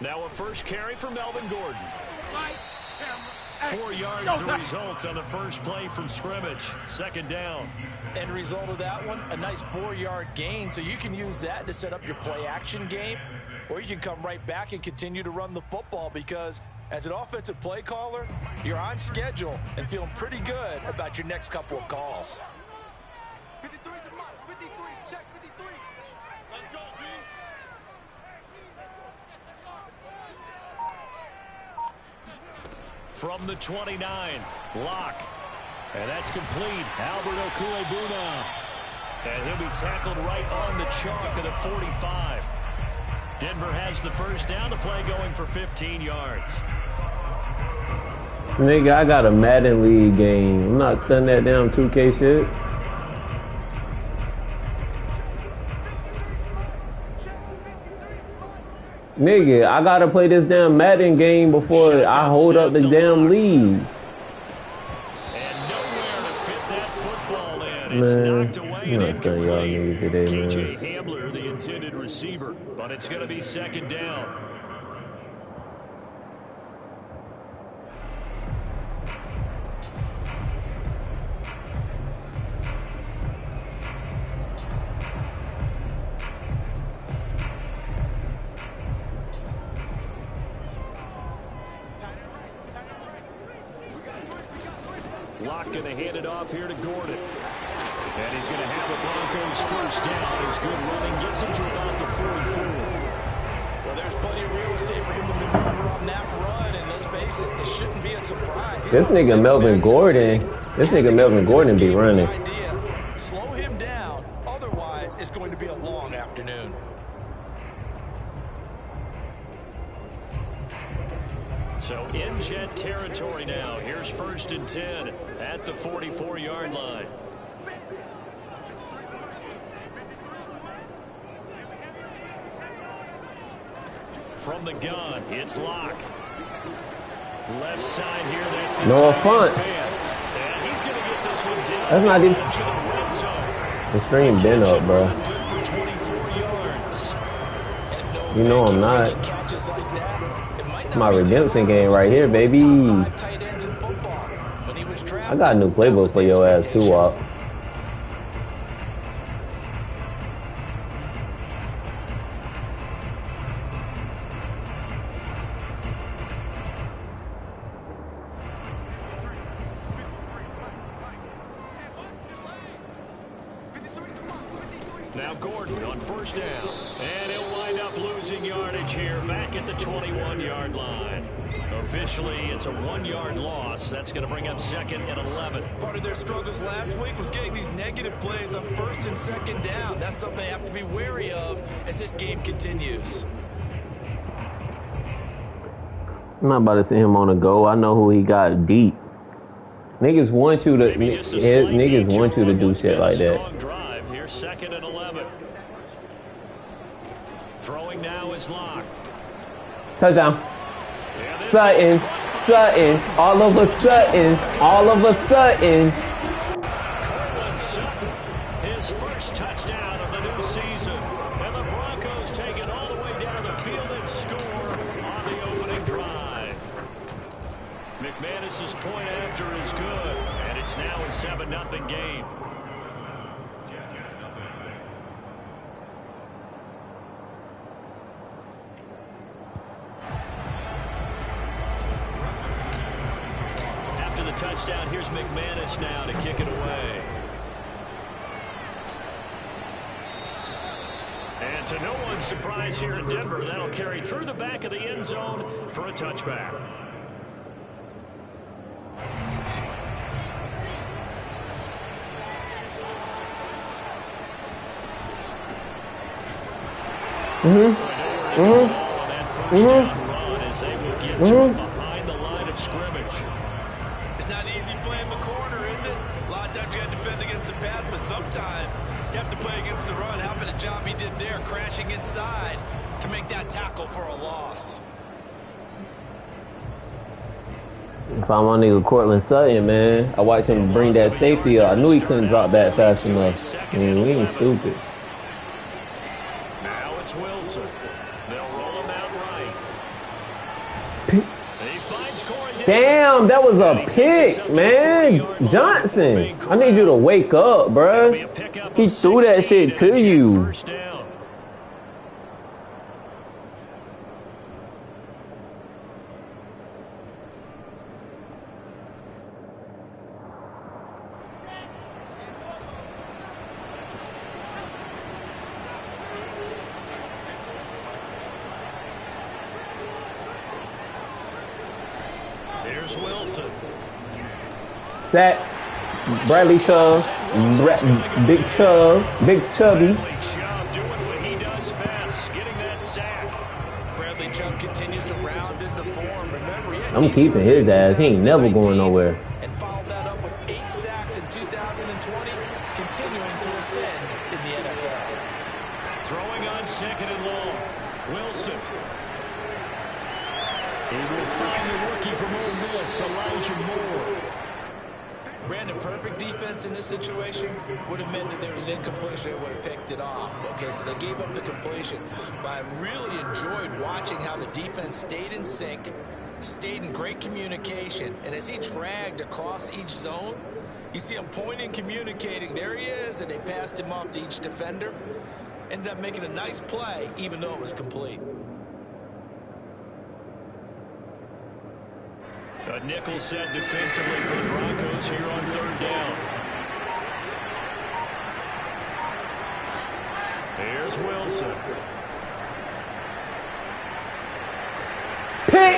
Now a first carry for Melvin Gordon. 4 yards the result on the first play from scrimmage. Second down. End result of that one, a nice 4-yard gain. So you can use that to set up your play action game, or you can come right back and continue to run the football, because as an offensive play caller, you're on schedule and feeling pretty good about your next couple of calls. 53 to Mike. 53. Check 53. Let's go, D. From the 29, Locke. And that's complete. Albert Okwuegbunam. And he'll be tackled right on the chalk of the 45. Denver has the first down. The play going for 15 yards. Nigga, I got a Madden League game. I'm not studying that damn 2K shit. Nigga, I gotta play this damn Madden game before I hold up the damn league. And nowhere to fit that football in. It's knocked away and incomplete. Today, KJ Hamler, the intended receiver, but it's going to be second down. Locke going to hand it off here to Gordon. And he's going to have the Broncos first down. His good running gets him to about the 44. Well, there's plenty of real estate for him to maneuver on that run, and let's face it, it shouldn't be a surprise. This nigga Melvin Gordon be running. Slow him down, otherwise it's going to be a long afternoon. So in Jet territory now. Here's first and 10 at the 44-yard line. From the gun, it's Locke. Left side here, that's the Noah Fant. And he's going to get this one down. That's not even. The stream been up, bro. You know I'm not. My redemption game right here, baby. I got a new playbook for your ass too, Walt. Now Gordon on first down, and he'll wind up losing yardage here back at the 21-yard line. Officially, it's a 1-yard loss. That's going to bring up second and 11. Part of their struggles last week was getting these negative plays on first and second down. That's something they have to be wary of as this game continues. I'm not about to see him on the go. I know who he got deep. Niggas want you to do shit like that. Drive here, second and 11. Throwing now is Locke. Touchdown. Sutton, all of a sudden. Cortland Sutton, his first touchdown of the new season. And the Broncos take it all the way down the field and score on the opening drive. McManus's point after is good, and it's now a 7-0 game. Touchdown. Here's McManus now to kick it away. And to no one's surprise here in Denver, that'll carry through the back of the end zone for a touchback. Behind the line of scrimmage. It's not easy playing the corner, is it? A lot of times you got to defend against the pass, but sometimes you have to play against the run. How about the job he did there, crashing inside to make that tackle for a loss? If I'm on nigga Cortland Sutton, man, I watched him bring that safety up. I knew he couldn't drop back fast enough. I mean, we ain't stupid. Now it's Wilson. They'll roll him out right. Damn, that was a pick, man. Johnson, I need you to wake up, bruh. He threw that shit to you. Here's Wilson. Sack. Bradley Chubb. Big Chubby. Bradley Chubb doing what he does best, getting that sack. Bradley Chubb continues to round into form. Remember, I'm keeping his ass. He ain't never going nowhere. And followed that up with 8 sacks in 2020, continuing to ascend in the NFL. Throwing on 2nd and long. Wilson. He will find the rookie from Ole Miss, Elijah Moore. Brandon, perfect defense in this situation would have meant that there was an incompletion. They would have picked it off. Okay, so they gave up the completion. But I really enjoyed watching how the defense stayed in sync, stayed in great communication. And as he dragged across each zone, you see him pointing, communicating. There he is, and they passed him off to each defender. Ended up making a nice play, even though it was complete. A nickel set defensively for the Broncos here on 3rd down. Here's Wilson. Pick!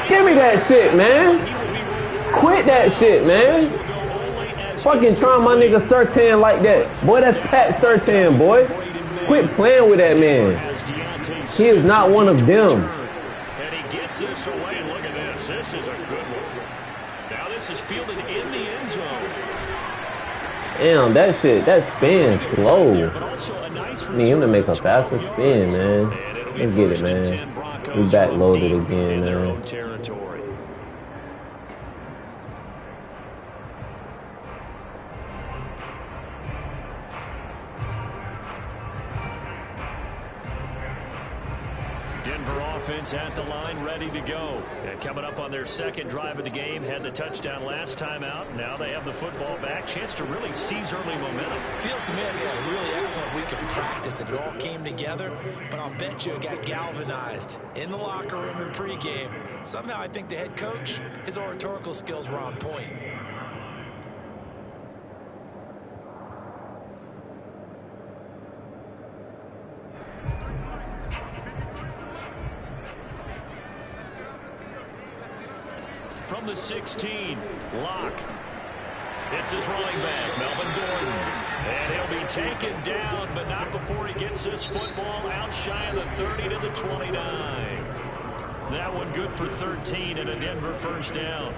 Give me that shit, man. Quit that shit, man. Fucking trying my nigga Surtain like that. Boy, that's Pat Surtain, boy. Quit playing with that man. He is not one of them. And he gets this away. Look at this. This is a good one. Now this is fielded in the end zone. Damn, that spin slow. Need him to make a faster spin, man. Let's get it, man. We backloaded again, man. Denver offense at the line, ready to go. And coming up on their 2nd drive of the game, had the touchdown last time out. Now they have the football back. Chance to really seize early momentum. Feels to me like they had a really excellent week of practice. It all came together, but I'll bet you it got galvanized in the locker room in pregame. Somehow I think the head coach, his oratorical skills were on point. From the 16, Locke. It's his running back, Melvin Gordon. And he'll be taken down, but not before he gets this football out shy of the 30 to the 29. That one good for 13 and a Denver 1st down.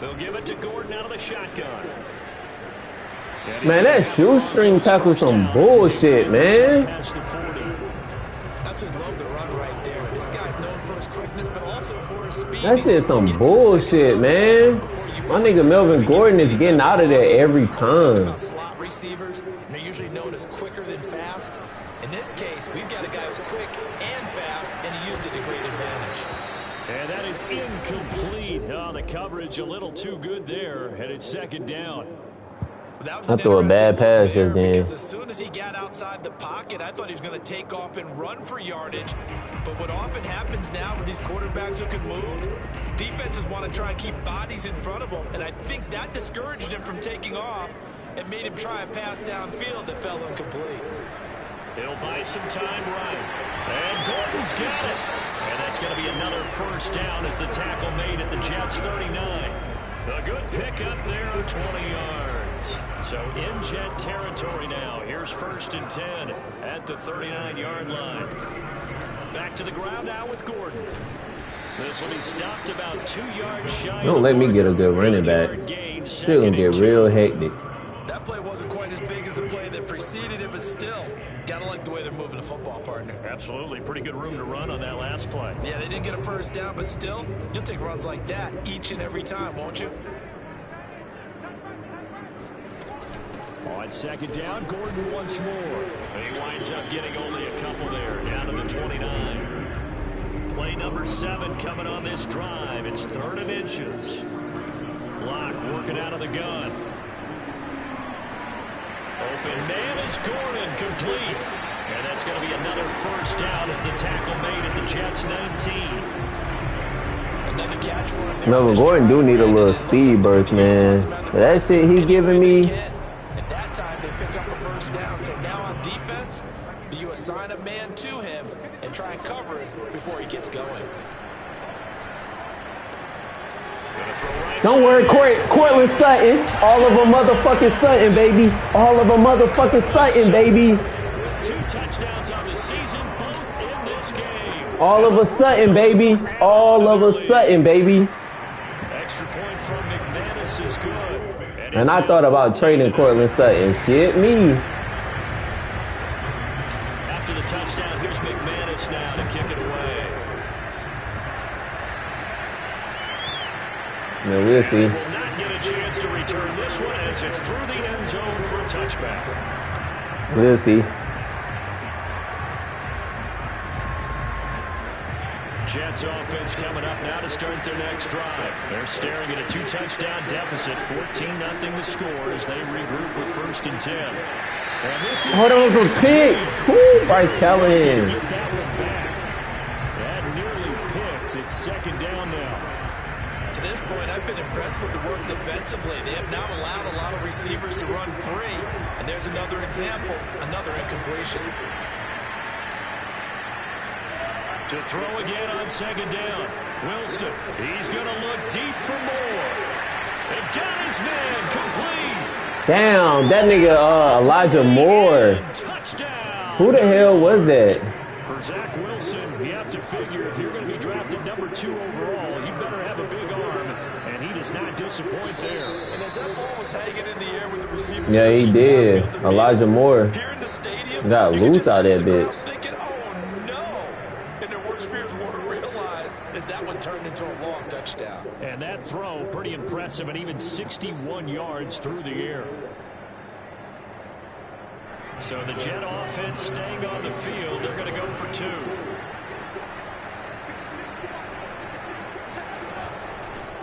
They'll give it to Gordon out of the shotgun. Man, that shoestring tackle some bullshit, man. That's what love the run right there. This guy's known for his quickness, but also for his speed. That shit's some bullshit, man. My nigga Melvin Gordon is getting out of there every time. Slot receivers, and they're usually known as quicker than fast. In this case, we've got a guy who's quick and fast, and he used it to great advantage. And that is incomplete. Oh, the coverage a little too good there. And it's 2nd down. I threw a bad pass just then. Because as soon as he got outside the pocket, I thought he was going to take off and run for yardage. But what often happens now with these quarterbacks who can move, defenses want to try and keep bodies in front of them. And I think that discouraged him from taking off and made him try a pass downfield that fell incomplete. He'll buy some time right. And Gordon's got it. And that's going to be another 1st down as the tackle made at the Jets' 39. A good pickup there of 20 yards. So in Jet territory now. Here's 1st and 10 at the 39-yard line. Back to the ground now with Gordon. This will be stopped about 2 yards shy. Don't let me get a good running back. Shit gonna get real hectic. That play wasn't quite as Gotta like the way they're moving the football, partner. Absolutely. Pretty good room to run on that last play. Yeah, they didn't get a first down, but still, you'll take runs like that each and every time, won't you? On second down, Gordon once more. He winds up getting only a couple there, down to the 29. Play number 7 coming on this drive. It's 3rd and inches. Block working out of the gun. Open man is Gordon, complete. And that's going to be another first down as the tackle made at the Jets 19. Another catch for him. No, but Gordon do need a little speed burst, man. That shit he giving me. At that time, they pick up a first down. So now on defense, do you assign a man to him and try and cover it before he gets going? Don't worry, Cortland Sutton. All of them motherfucking Sutton, baby. All of them motherfucking Sutton, baby. 2 touchdowns on the season, both in this game. All of a sudden, baby. All of a sudden, baby. Extra point from McManus is good. And I thought about trading Cortland Sutton. Shit me. After the touchdown, here's McManus now to kick it away. No, we'll see. Will not get a chance to return this one as it's through the end zone for a touchback. We'll see. Jets offense coming up now to start their next drive. They're staring at a 2-touchdown deficit, 14-0 to score as they regroup with 1st and 10. And this is that was a pick. Woo, Bryce Kellen. Get that one back. That nearly picked. It's 2nd down now. To this point, I've been impressed with the work defensively. They have not allowed a lot of receivers to run free. And there's another example, another incompletion. To throw again on 2nd down. Wilson, he's going to look deep for more. And got his man complete. Damn, that nigga Elijah Moore. Touchdown. Who the hell was that? For Zach Wilson, you have to figure if you're going to be drafted number 2 overall, you better have a big arm, and he does not disappoint there. And as that ball was hanging in the air with the receiver, Yeah, he did. Elijah Moore here in the stadium, got you can loose just out sense that the bitch. crowd thinking, oh no! And their worst fears won't realize is that one turned into a long touchdown. And that throw, pretty impressive, and even 61 yards through the air. So the Jet offense staying on the field. They're going to go for 2.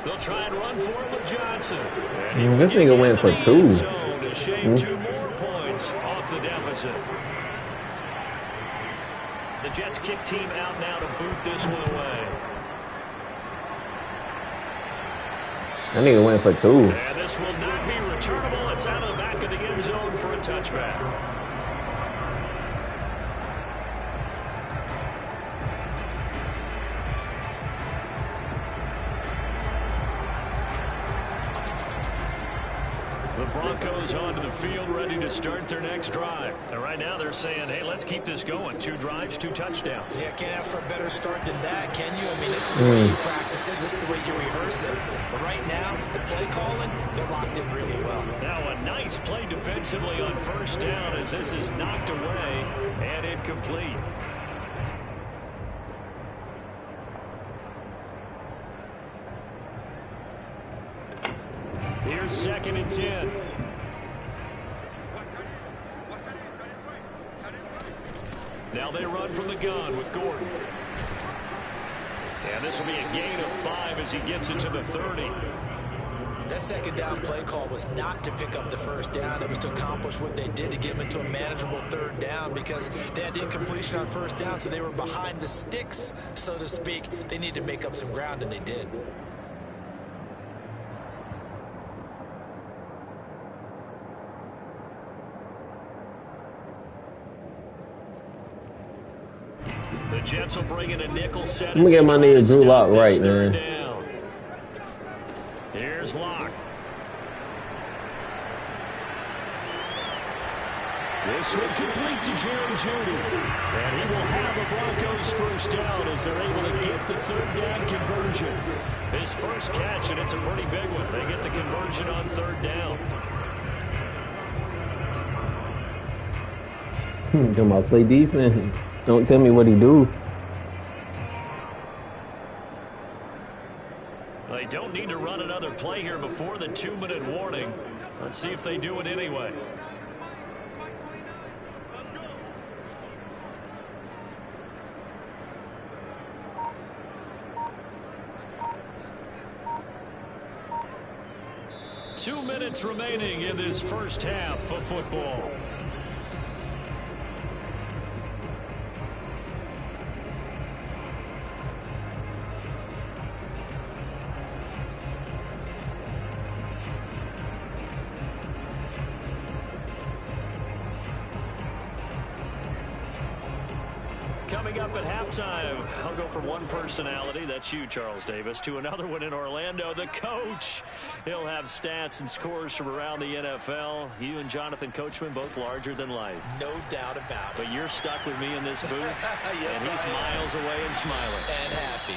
They'll try and run for it with Johnson. This nigga went for 2. To shave 2 more points off the deficit. The Jets kick team out now to boot this one away. That nigga went for 2. And this will not be returnable. It's out of the back of the end zone for a touchback. The Broncos onto the field, ready to start their next drive. And right now they're saying, hey, let's keep this going. 2 drives, 2 touchdowns. Yeah, can't ask for a better start than that, can you? I mean, this is the way you practice it. This is the way you rehearse it. But right now, the play calling, they're locked in really well. Now a nice play defensively on 1st down as this is knocked away and incomplete. Here's 2nd and 10. Now they run from the gun with Gordon. And this will be a gain of 5 as he gets it to the 30. That 2nd down play call was not to pick up the 1st down. It was to accomplish what they did to get them into a manageable 3rd down because they had incompletion on 1st down, so they were behind the sticks, so to speak. They needed to make up some ground, and they did. The Jets will bring in a nickel set. I'm gonna get my nigga Drew Lock right, man. Down. Here's Lock. This one complete to Jerry Jeudy. And he will have the Broncos 1st down as they're able to get the 3rd down conversion. His first catch, and it's a pretty big one. They get the conversion on 3rd down. Come about play defense. Don't tell me what he do. They don't need to run another play here before the 2-minute warning. Let's see if they do it anyway. Two minutes remaining in this first half of football. Coming up at halftime, I'll go from one personality, that's you, Charles Davis, to another one in Orlando, the coach. He'll have stats and scores from around the NFL. You and Jonathan Coachman, both larger than life. No doubt about it. But you're stuck with me in this booth, yes, and he's miles away and smiling. And happy.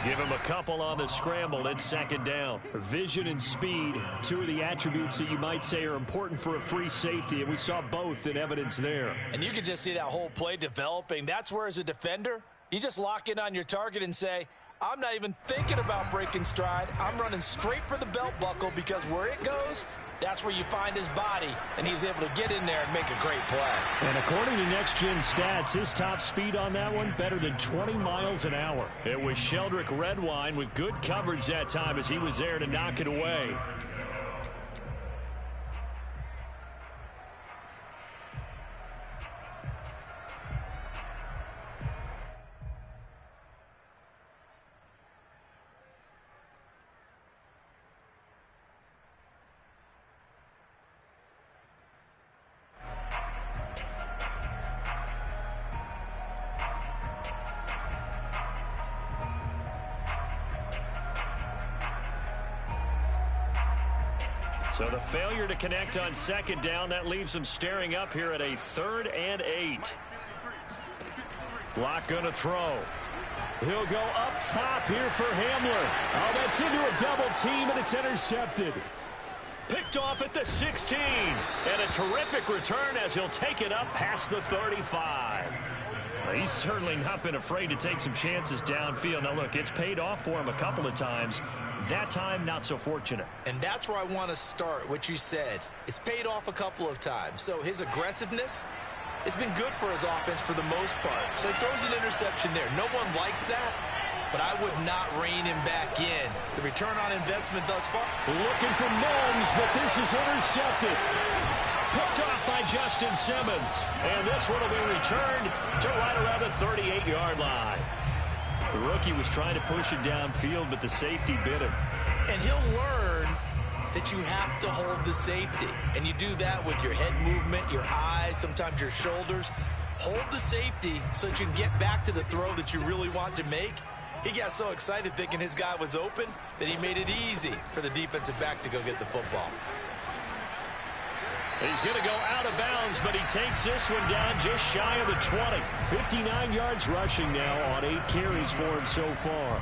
Give him a couple on the scramble. It's second down. Vision and speed, two of the attributes that you might say are important for a free safety, and we saw both in evidence there. And you can just see that whole play developing. That's where, as a defender, you just lock in on your target and say, I'm not even thinking about breaking stride. I'm running straight for the belt buckle, because where it goes, that's where you find his body, and he was able to get in there and make a great play. And according to Next Gen Stats, his top speed on that one, better than 20 miles an hour. It was Sheldrick Redwine with good coverage that time as he was there to knock it away. So the failure to connect on second down, that leaves them staring up here at a 3rd and 8. Block going to throw. He'll go up top here for Hamler. Oh, that's into a double team, and it's intercepted. Picked off at the 16. And a terrific return as he'll take it up past the 35. He's certainly not been afraid to take some chances downfield. Now, look, it's paid off for him a couple of times. That time, not so fortunate. And that's where I want to start, what you said. It's paid off a couple of times. So his aggressiveness has been good for his offense for the most part. So he throws an interception there. No one likes that, but I would not rein him back in. The return on investment thus far. Looking for Moms, but this is intercepted. Picked off by Justin Simmons. And this one will be returned to right around the 38-yard line. The rookie was trying to push it downfield, but the safety bit him. And he'll learn that you have to hold the safety. And you do that with your head movement, your eyes, sometimes your shoulders. Hold the safety so that you can get back to the throw that you really want to make. He got so excited thinking his guy was open that he made it easy for the defensive back to go get the football. He's going to go out of bounds, but he takes this one down just shy of the 20. 59 yards rushing now on 8 carries for him so far.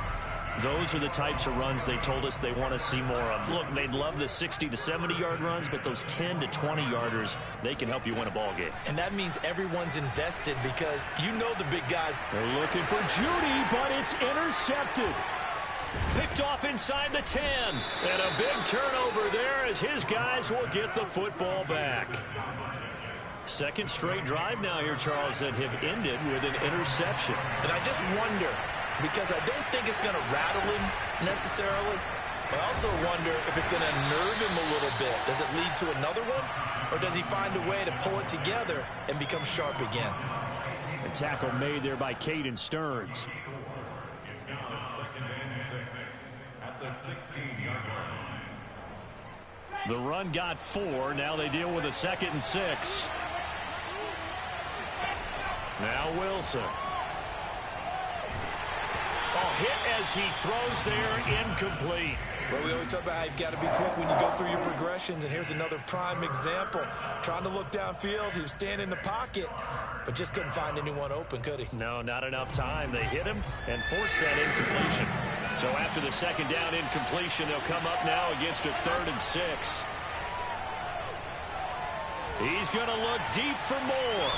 Those are the types of runs they told us they want to see more of. Look, they'd love the 60 to 70-yard runs, but those 10 to 20-yarders, they can help you win a ball game. And that means everyone's invested because you know the big guys. They're looking for Judy, but it's intercepted. Picked off inside the 10. And a big turnover there as his guys will get the football back. Second straight drive now here, Charles, that have ended with an interception. And I just wonder, because I don't think it's going to rattle him necessarily, but I also wonder if it's going to nerve him a little bit. Does it lead to another one? Or does he find a way to pull it together and become sharp again? A tackle made there by Caden Stearns. The run got 4. Now they deal with a 2nd and 6. Now Wilson. Oh, hit as he throws there, incomplete. Well, we always talk about how you've got to be quick when you go through your progressions, and here's another prime example. Trying to look downfield, he was standing in the pocket, but just couldn't find anyone open, could he? No, not enough time. They hit him and forced that incompletion. So after the 2nd down incompletion, they'll come up now against a 3rd and 6. He's going to look deep for more.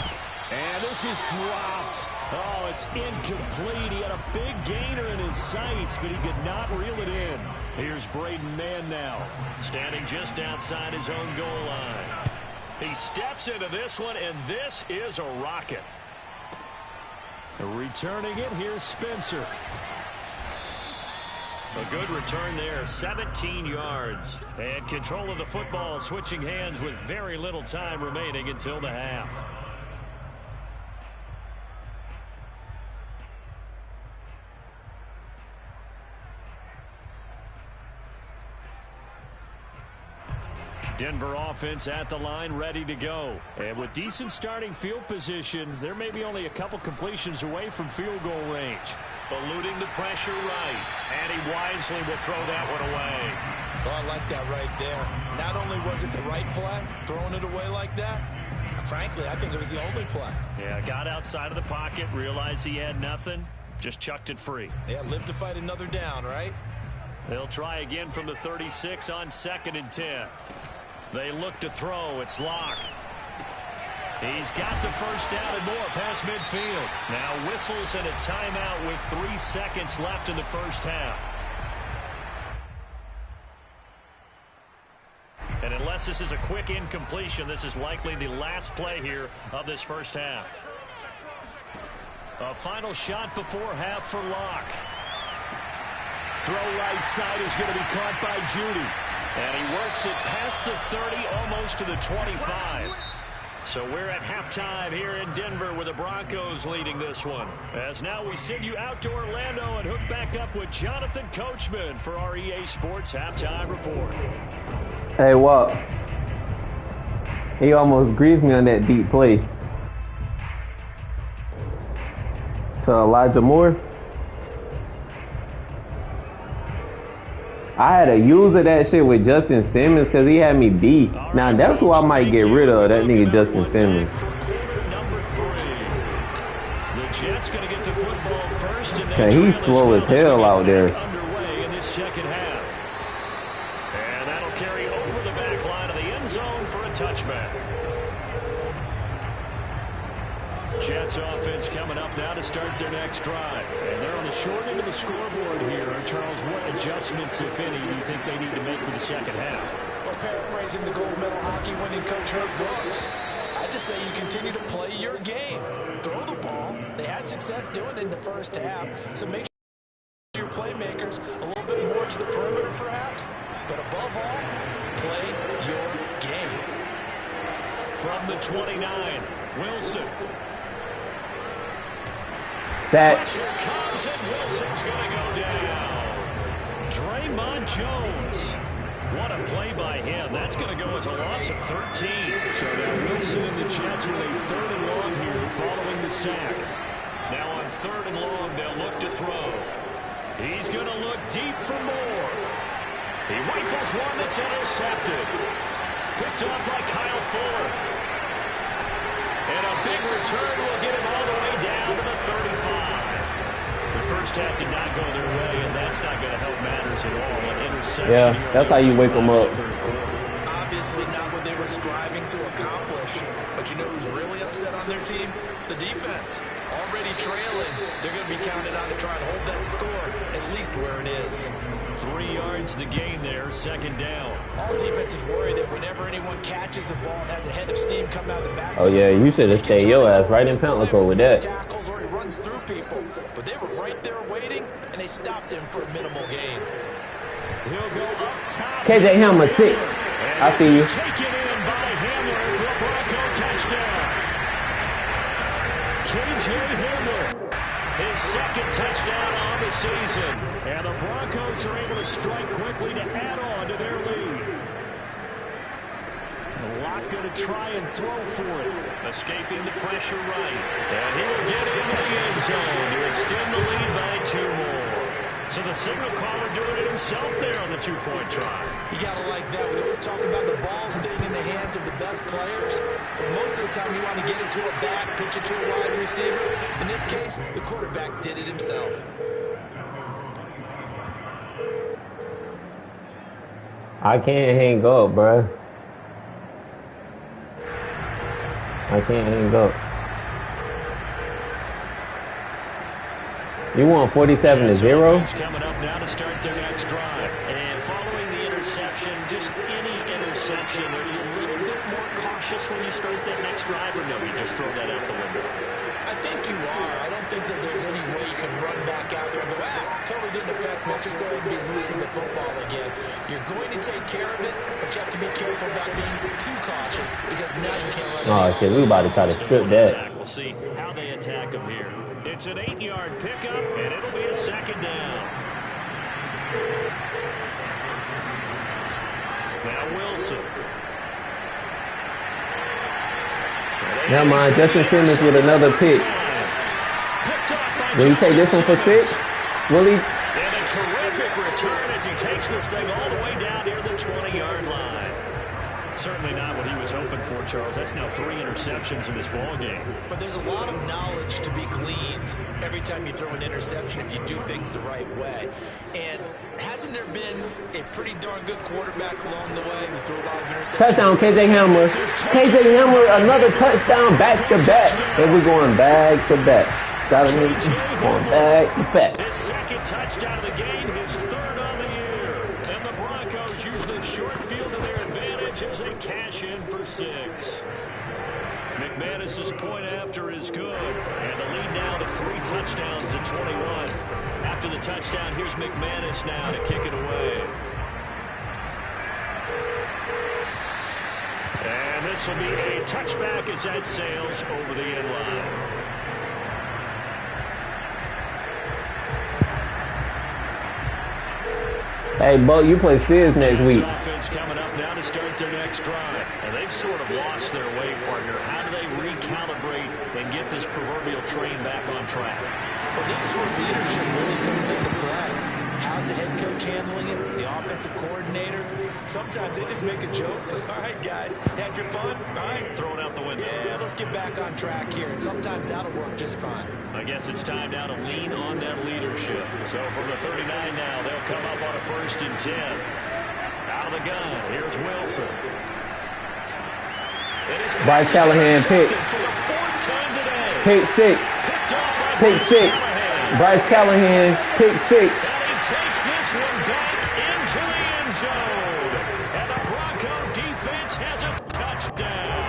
And this is dropped. Oh, it's incomplete. He had a big gainer in his sights, but he could not reel it in. Here's Braden Mann now, standing just outside his own goal line. He steps into this one, and this is a rocket. Returning it, here's Spencer. A good return there, 17 yards. And control of the football, switching hands with very little time remaining until the half. Denver offense at the line, ready to go. And with decent starting field position, there may be only a couple completions away from field goal range. Eluding the pressure right. And he wisely will throw that one away. Oh, I like that right there. Not only was it the right play, throwing it away like that, frankly, I think it was the only play. Yeah, got outside of the pocket, realized he had nothing, just chucked it free. Yeah, live to fight another down, right? They'll try again from the 36 on 2nd and 10. They look to throw. It's Locke. He's got the first down and more past midfield. Now whistles and a timeout with 3 seconds left in the first half. And unless this is a quick incompletion, this is likely the last play here of this first half. A final shot before half for Locke. Throw right side is going to be caught by Judy. And he works it past the 30, almost to the 25. So we're at halftime here in Denver with the Broncos leading this one. As now we send you out to Orlando and hook back up with Jonathan Coachman for our EA Sports Halftime Report. Hey, Walt. He almost greased me on that deep play. To Elijah Moore. I had to use that shit with Justin Simmons because he had me beat. Now that's who I might get rid of, that nigga Justin Simmons. Okay, he's slow as hell out there. In this second half. And that'll carry over the back line of the end zone for a touchback. Jets offense coming up now to start their next drive. And they're on the short end of the scoreboard here. Charles, what adjustments, if any, do you think they need to make for the second half? Well, paraphrasing the gold medal hockey winning coach Herb Brooks, I just say you continue to play your game. Throw the ball. They had success doing it in the first half. So make sure your playmakers a little bit more to the perimeter, perhaps. But above all, play your game. From the 29, Wilson. Pressure comes and Wilson's going to go down. Draymond Jones. What a play by him. That's going to go as a loss of 13. So now Wilson and the Jets with a 3rd and long here following the sack. Now on 3rd and long, they'll look to throw. He's going to look deep for more. He rifles one that's intercepted. Picked off by Kyle Fuller. And a big return will get him all the way down to the 35. The first half did not go their way, and that's not going to help matters at all. An interception. Yeah, that's how you wake them up. Obviously not what they were striving to accomplish. But you know who's really upset on their team? The defense. Already trailing. They're going to be counted on to try and hold that score at least where it is. 3 yards the gain there, 2nd down. All defenses worry that whenever anyone catches the ball and has a head of steam come out of the back. Oh yeah, you should have stayed your ass right in Pantlico with that. Tackles or he runs through people. But they were right there waiting, and they stopped him for a minimal gain. He'll go up top. KJ Hamler 6. I see you. Taken in by Hamler for a Bronco touchdown. KJ Hamler, his 2nd touchdown on the season. And the Broncos are able to strike quickly to add on to their lead. Locke going to try and throw for it. Escaping the pressure right. And he will get into the end zone to extend the lead by 2 more. So the signal caller doing it himself there on the 2-point try. You got to like that. We always talk about the ball staying in the hands of the best players. But most of the time you want to get it to a back, pitch it to a wide receiver. In this case, the quarterback did it himself. I can't hang up, bro. I can't hang up. You want 47-0? Coming up now to start their next drive. And following the interception, just any interception, are you a little bit more cautious when you start that next drive, or no, you just throw that out the window? I think you are. I don't think that there's any way you can run back out there and go, totally didn't affect me. Let's just go ahead and be loose with the football again. You're going to take care of it, but you have to be careful about being too cautious because now you can't run. Oh, shit, we about to try to strip that. We'll see how they attack him here. It's an 8-yard pickup, and it'll be a second down. Now Wilson. Never mind, Justin Simmons with another pick. Will he take this one for 6? Will he? And a terrific return as he takes this thing all the way down near the 20-yard line. Certainly not what he was hoping for, Charles. That's now 3 interceptions in this ball game. But there's a lot of knowledge to be gleaned every time you throw an interception if you do things the right way. And hasn't there been a pretty darn good quarterback along the way who threw a lot of interceptions? Touchdown, KJ Hamler. KJ Hamler, another touchdown back-to-back. And we're going back-to-back. Got him going back-to-back. His second touchdown of the game, his 3rd on the year. And the Broncos use the short field to their advantage as they cash in for 6. McManus's point after is good. And the lead now to 3 touchdowns at 21. After the touchdown, here's McManus now to kick it away. And this will be a touchback as that sails over the end line. Hey, Buck, you play Fizz next week. Offense coming up now to start their next drive. And they've sort of lost their way, partner. How do they recalibrate and get this proverbial train back on track? Well, this is where leadership really comes into play. How's the head coach handling it? The offensive coordinator? Sometimes they just make a joke. All right, guys, had your fun? All right. Throw it out the window. Yeah, let's get back on track here. And sometimes that'll work just fine. I guess it's time now to lean on that leadership. So from the 39 now, they'll come up on a 1st and 10. Out of the gun, here's Wilson. Bryce Callahan pick. Pick 6. Pick 6. Bryce Callahan, pick 6. And he takes this one back into the end zone. And the Bronco defense has a touchdown.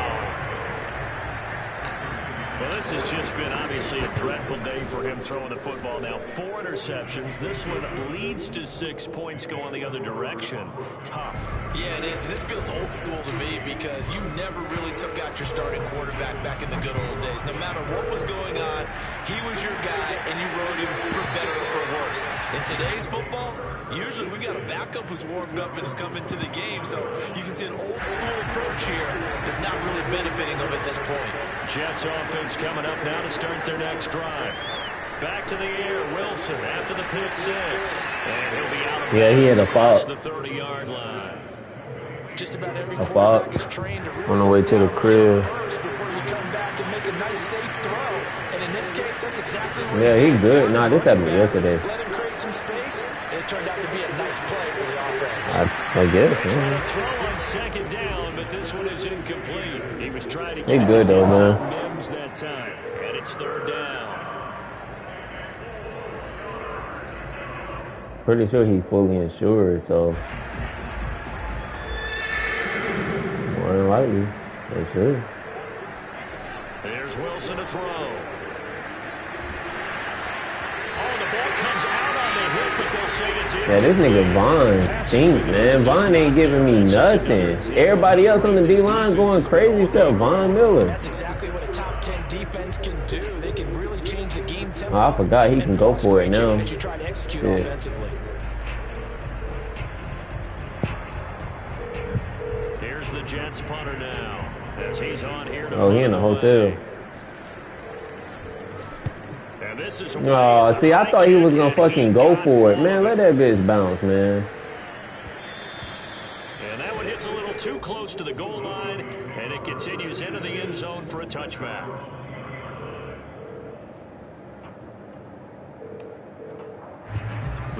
Well, this has just been obviously a dreadful day for him throwing the football. Now 4 interceptions. This one leads to 6 points going the other direction. Tough. Yeah, it is. And this feels old school to me because you never really took out your starting quarterback back in the good old days. No matter what was going on, he was your guy, and you rode him for better or for worse. In today's football, usually we got a backup who's warmed up and has come into the game. So you can see an old school approach here that's not really benefiting them at this point. Jets offense coming up now to start their next drive. Back to the air, Wilson after the pick 6. And he'll be out of Yeah, he had a foul. the 30-yard line. Just about every A foul quarterback is trained to on the way to the crib. first before you come back and make a nice safe throw. And in this case, that's exactly what Yeah, he good. Nah, this happened yesterday. Let him create some space, and it turned out to be a nice play for the offense. I guess. Trying Man. to throw on 2nd down, but this one is incomplete. He was trying to He get good though, man. Mims that time, and it's 3rd down. Pretty sure he's fully insured, so more than likely they should. There's Wilson to throw. Oh, the ball comes out on the hit, but they'll say it's in. Yeah, this nigga Vaughn stink, man. Vaughn ain't giving me nothing. Everybody else on the D-line going crazy except Von Miller. That's exactly what a top 10 defense can do. They can really change the game tempo. Oh, I forgot he can go for it now. As you try to execute offensively. Here's the Jets punter now. As he's on here to Oh, he in the hotel. And this is Oh, see, I thought he was gonna fucking go for it. Man, let that bitch bounce, man. And that one hits a little too close to the goal line, and it continues into the end zone for a touchback.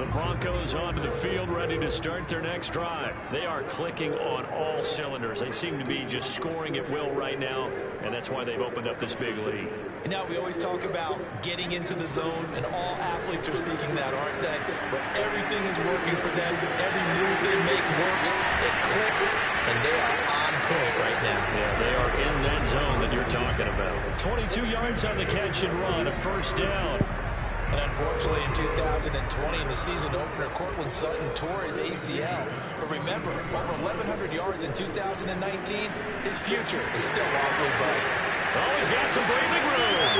The Broncos onto the field, ready to start their next drive. They are clicking on all cylinders. They seem to be just scoring at will right now, and that's why they've opened up this big lead. And now we always talk about getting into the zone, and all athletes are seeking that, aren't they? Where everything is working for them, every move they make works, it clicks, and they are on point right now. Yeah, they are in that zone that you're talking about. 22 yards on the catch and run, a first down. And unfortunately, in 2020, in the season opener, Cortland Sutton tore his ACL. But remember, over 1,100 yards in 2019, his future is still awfully bright. Oh, he's got some breathing room.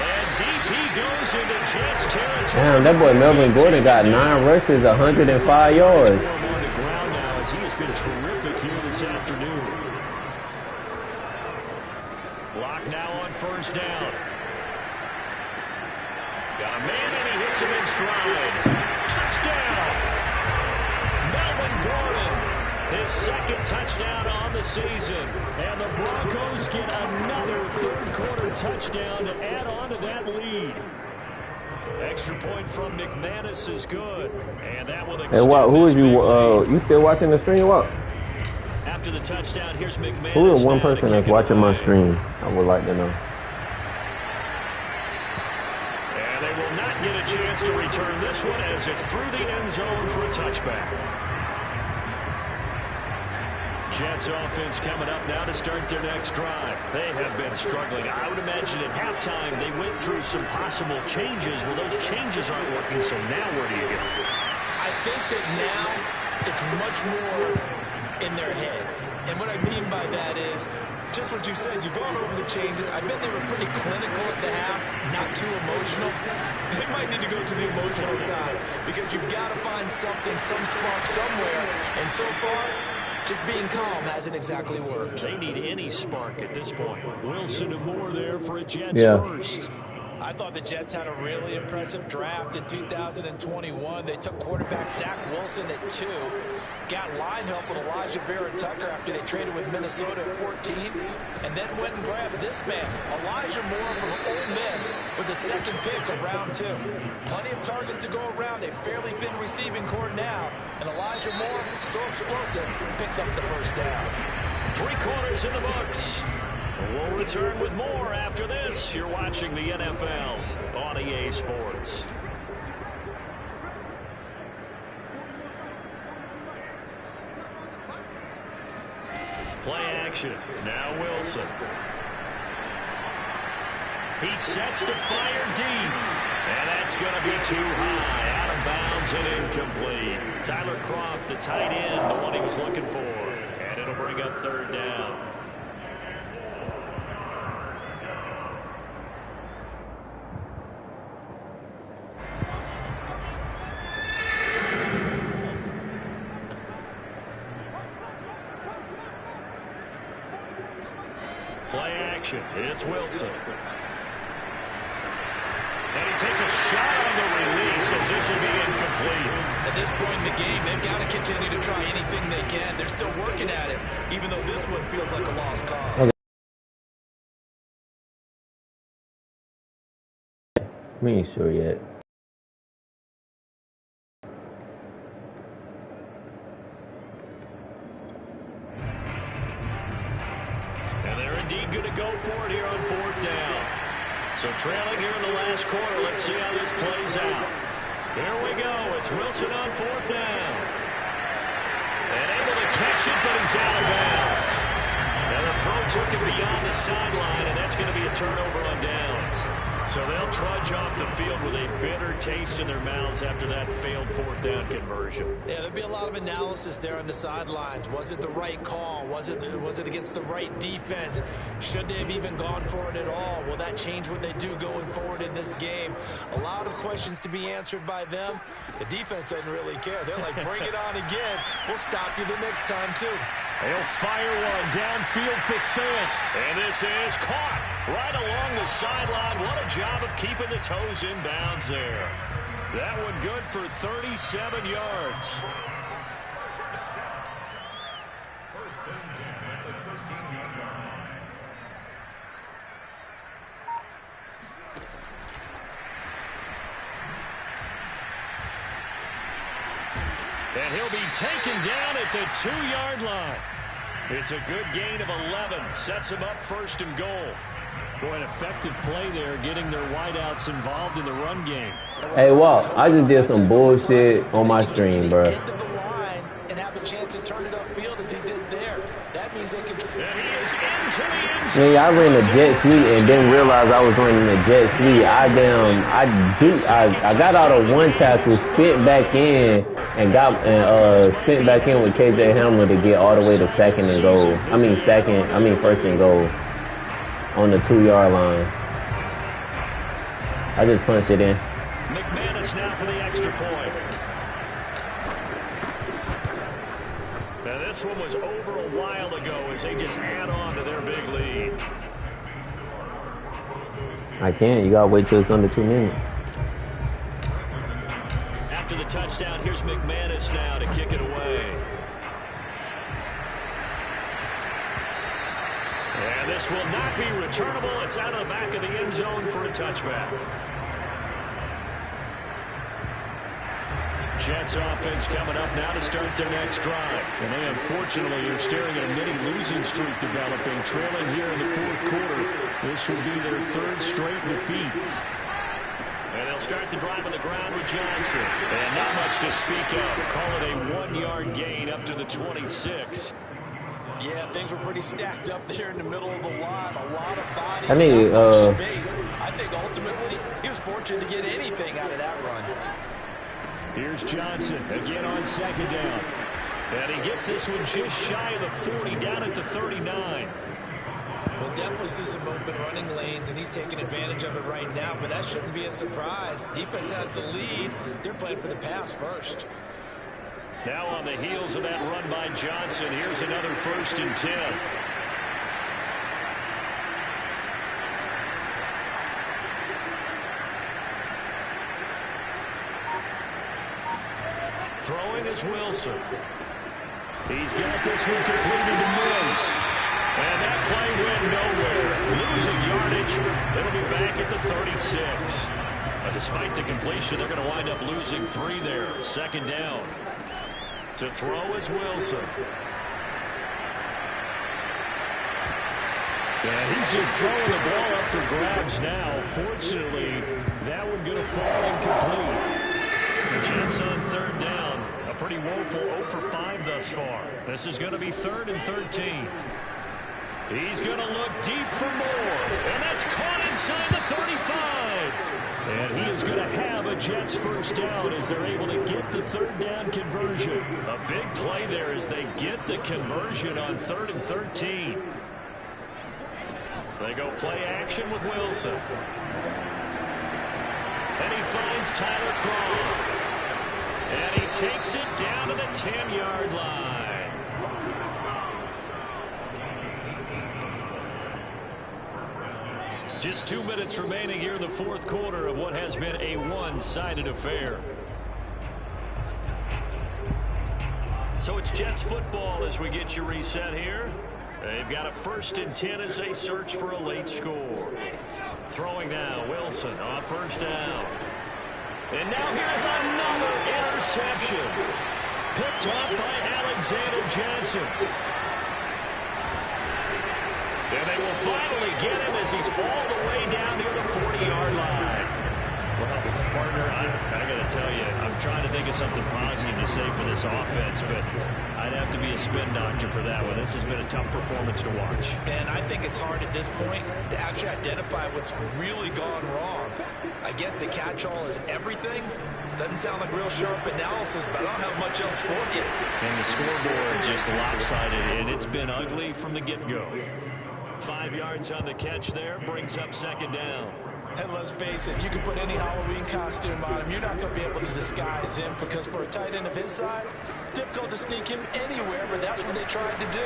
And DP goes into Jets territory. Damn, that boy Melvin Gordon got 9 rushes, 105 yards. On the ground now as he has been terrific here this afternoon. Lock now on first down. Got a man and he hits him in stride. Touchdown! Melvin Gordon, his second touchdown on the season. And the Broncos get another third-quarter touchdown to add on to that lead. Extra point from McManus is good. And that will extend. Hey, what? Who is you? You still watching the stream? What? After the touchdown, here's McManus. Who is one person that's watching my stream? I would like to know. Get a chance to return this one as it's through the end zone for a touchback. Jets offense coming up now to start their next drive. They have been struggling. I would imagine at halftime they went through some possible changes. Well, those changes aren't working, so now where do you go? I think that now it's much more in their head. And what I mean by that is just what you said. You've gone over the changes. I bet they were pretty clinical at the half, not too emotional. They might need to go to the emotional side because you've got to find something, some spark somewhere. And so far, just being calm hasn't exactly worked. They need any spark at this point. Wilson and Moore there for a Jets first. I thought the Jets had a really impressive draft in 2021. They took quarterback Zach Wilson at 2. Got line help with Elijah Vera Tucker after they traded with Minnesota at 14. And then went and grabbed this man, Elijah Moore from Ole Miss, with the second pick of round 2. Plenty of targets to go around. A fairly thin receiving core now. And Elijah Moore, so explosive, picks up the first down. 3 quarters in the books. We'll return with more after this. You're watching the NFL on EA Sports. Play action. Now Wilson. He sets to fire deep. And that's going to be too high. Out of bounds and incomplete. Tyler Kroft, the tight end, the one he was looking for. And it'll bring up third down. Play action. It's Wilson. And he takes a shot on the release as this will be incomplete. At this point in the game, they've got to continue to try anything they can. They're still working at it, even though this one feels like a lost cause. We ain't sure yet. Indeed going to go for it here on fourth down. So trailing here in the last quarter. Let's see how this plays out. Here we go. It's Wilson on fourth down. And able to catch it, but he's out of bounds. Now the throw took him beyond the sideline, and that's going to be a turnover on downs. So they'll trudge off the field with a bitter taste in their mouths after that failed fourth down conversion. Yeah, there'll be a lot of analysis there on the sidelines. Was it the right call? Was it against the right defense? Should they have even gone for it at all? Will that change what they do going forward in this game? A lot of questions to be answered by them. The defense doesn't really care. They're like, bring it on again. We'll stop you the next time, too. They'll fire one downfield for Fant. And this is caught right along the sideline. What a job of keeping the toes in bounds there. That one good for 37 yards. And he'll be taken down at the 2-yard line. It's a good gain of 11. Sets him up 1st and goal. Boy, an effective play there, getting their wideouts involved in the run game. Hey, Walt, I just did some bullshit on my stream, bro. End of the line and have a chance to turn it upfield as he did there. That means they can. And he is into the end zone. Man, I ran the jet sweep and didn't realize I was running the jet sweep. I got out of one tackle, spent back in, and spent back in with KJ Hamler to get all the way to 1st and goal on the 2-yard line. I just punched it in. McManus now for the extra point. Now this one was over a while ago as they just add on to their big lead. I can't. You gotta wait till it's under 2 minutes. After the touchdown, here's McManus now to kick it away. And this will not be returnable. It's out of the back of the end zone for a touchback. Jets offense coming up now to start their next drive. And they unfortunately are staring at a mini losing streak developing, trailing here in the 4th quarter. This would be their 3rd straight defeat. And they'll start the drive on the ground with Johnson. And not much to speak of. Call it a 1-yard gain up to the 26. Yeah, things were pretty stacked up there in the middle of the line. A lot of bodies. Space. I think ultimately he was fortunate to get anything out of that run. Here's Johnson again on 2nd down. And he gets this one just shy of the 40, down at the 39. We'll definitely see some open running lanes, and he's taking advantage of it right now, but that shouldn't be a surprise. Defense has the lead. They're playing for the pass first. Now on the heels of that run by Johnson, here's another 1st and 10. Throwing is Wilson. He's got this one completed to Mills. And that play went nowhere. Losing yardage. It'll be back at the 36. Despite the completion, they're going to wind up losing 3 there. 2nd down. To throw is Wilson. And he's just throwing the ball up for grabs now. Fortunately, that one going to fall incomplete. The Jets on 3rd down. A pretty woeful 0 for 5 thus far. This is going to be 3rd and 13. He's going to look deep for more. And that's caught inside the 35. And he is going to have a Jets 1st down as they're able to get the 3rd down conversion. A big play there as they get the conversion on 3rd and 13. They go play action with Wilson. And he finds Tyler Croft. And he takes it down to the 10-yard line. Just 2 minutes remaining here in the 4th quarter of what has been a one-sided affair. So it's Jets football as we get you reset here. They've got a 1st and 10 as they search for a late score. Throwing now, Wilson on 1st down. And now here's another interception. Picked up by Alexander Johnson. And they will finally get him as he's all the way down near the 40-yard line. Well, partner, I got to tell you, I'm trying to think of something positive to say for this offense, but I'd have to be a spin doctor for that one. This has been a tough performance to watch. And I think it's hard at this point to actually identify what's really gone wrong. I guess the catch-all is everything. Doesn't sound like real sharp analysis, but I don't have much else for you. And the scoreboard just lopsided, and it's been ugly from the get-go. 5 yards on the catch there, brings up 2nd down. And let's face it, you can put any Halloween costume on him. You're not going to be able to disguise him because for a tight end of his size, difficult to sneak him anywhere, but that's what they tried to do.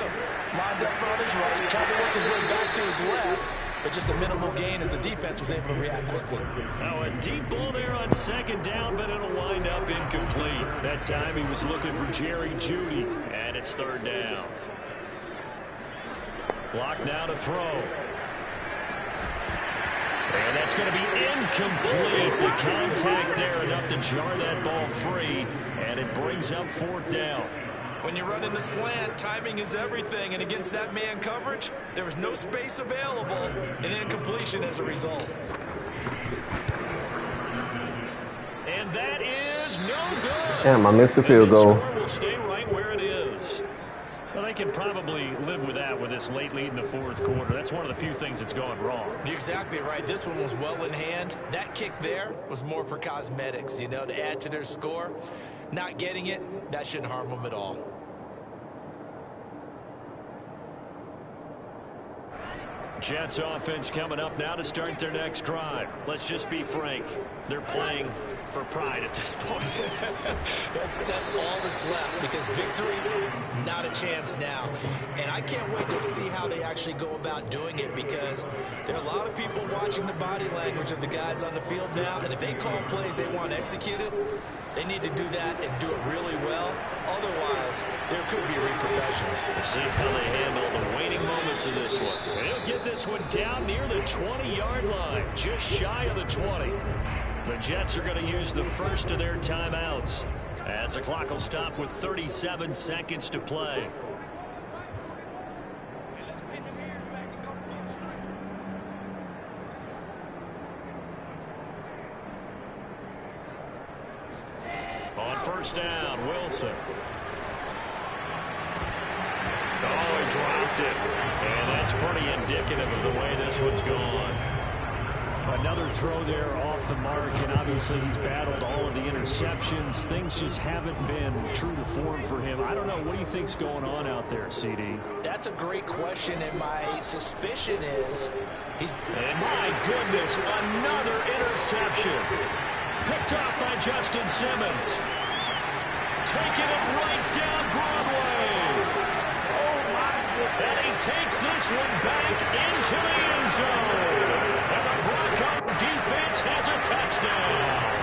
Lined up on his right, tried to work his way back to his left, but just a minimal gain as the defense was able to react quickly. Now a deep ball there on 2nd down, but it'll wind up incomplete. That time he was looking for Jerry Jeudy, and it's 3rd down. Block now to throw. And that's going to be incomplete. The contact there enough to jar that ball free, and it brings up fourth down. When you run in the slant, timing is everything, and against that man coverage, there was no space available, and incompletion as a result. And that is no good. Damn, I missed the field goal. The score will stay right where it is. Well, they can probably live with that with this late lead in the fourth quarter. That's one of the few things that's gone wrong. You're exactly right. This one was well in hand. That kick there was more for cosmetics, you know, to add to their score. Not getting it, that shouldn't harm them at all. Jets offense coming up now to start their next drive. Let's just be frank. They're playing for pride at this point. that's all that's left, because victory, not a chance now. And I can't wait to see how they actually go about doing it, because there are a lot of people watching the body language of the guys on the field now, and if they call plays they want executed, they need to do that and do it really well. Otherwise, there could be repercussions. We'll see how they handle the waning moments of this one. They'll get this one down near the 20-yard line, just shy of the 20. The Jets are going to use the first of their timeouts, as the clock will stop with 37 seconds to play. On first down, Wilson. Oh, he dropped it. And that's pretty indicative of the way this one's gone. Another throw there off the mark, and obviously he's battled all of the interceptions. Things just haven't been true to form for him. I don't know. What do you think's going on out there, CD? That's a great question, and my suspicion is And my goodness, another interception. Picked off by Justin Simmons. Taking it right down Broadway. Oh, my goodness. And he takes this one back into the end zone. And the Bronco defense has a touchdown.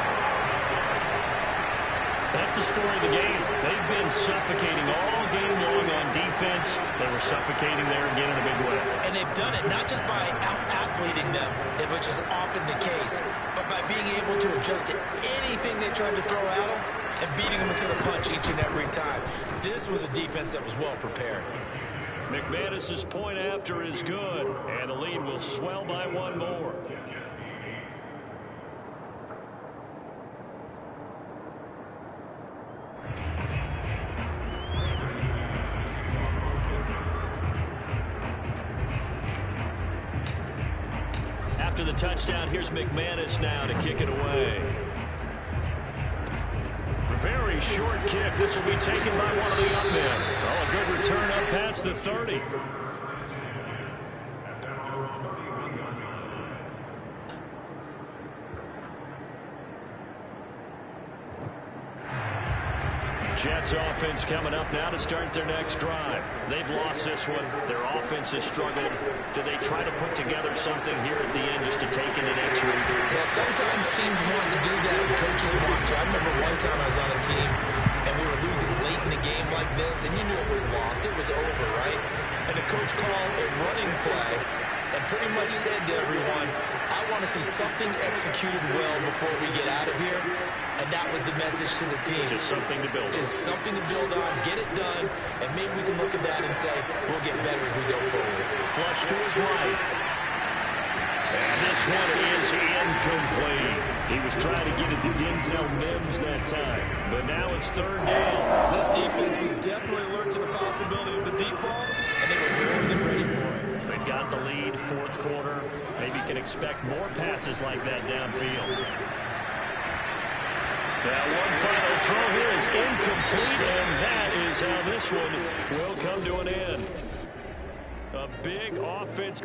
That's the story of the game. They've been suffocating all game long on defense. They were suffocating there again in a big way. And they've done it not just by out-athleting them, which is often the case, but by being able to adjust to anything they tried to throw at them and beating them into the punch each and every time. This was a defense that was well prepared. McManus's point after is good, and the lead will swell by one more. After the touchdown, here's McManus now to kick it away. Very short kick. This will be taken by one of the young men. Oh, a good return up past the 30. Jets offense coming up now to start their next drive. They've lost this one. Their offense has struggled. Do they try to put together something here at the end just to take into next week? Yeah, sometimes teams want to do that and coaches want to. I remember one time I was on a team and we were losing late in the game like this, and you knew it was lost. It was over, right? And the coach called a running play and pretty much said to everyone, I want to see something executed well before we get out of here. And that was the message to the team. Just something to build on. Just something to build on, get it done, and maybe we can look at that and say, we'll get better as we go forward. Flush to his right. And this one is incomplete. He was trying to get it to Denzel Mims that time. But now it's third down. This defense was definitely alert to the possibility of the deep ball, and they were more than ready for it. They've got the lead, fourth quarter. Maybe you can expect more passes like that downfield. Now one final throw here is incomplete, and that is how this one will come to an end. A big offense.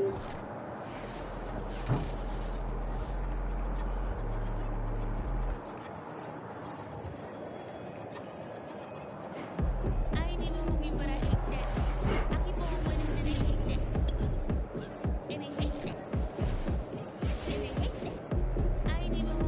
I ain't even hungry, but I ate that.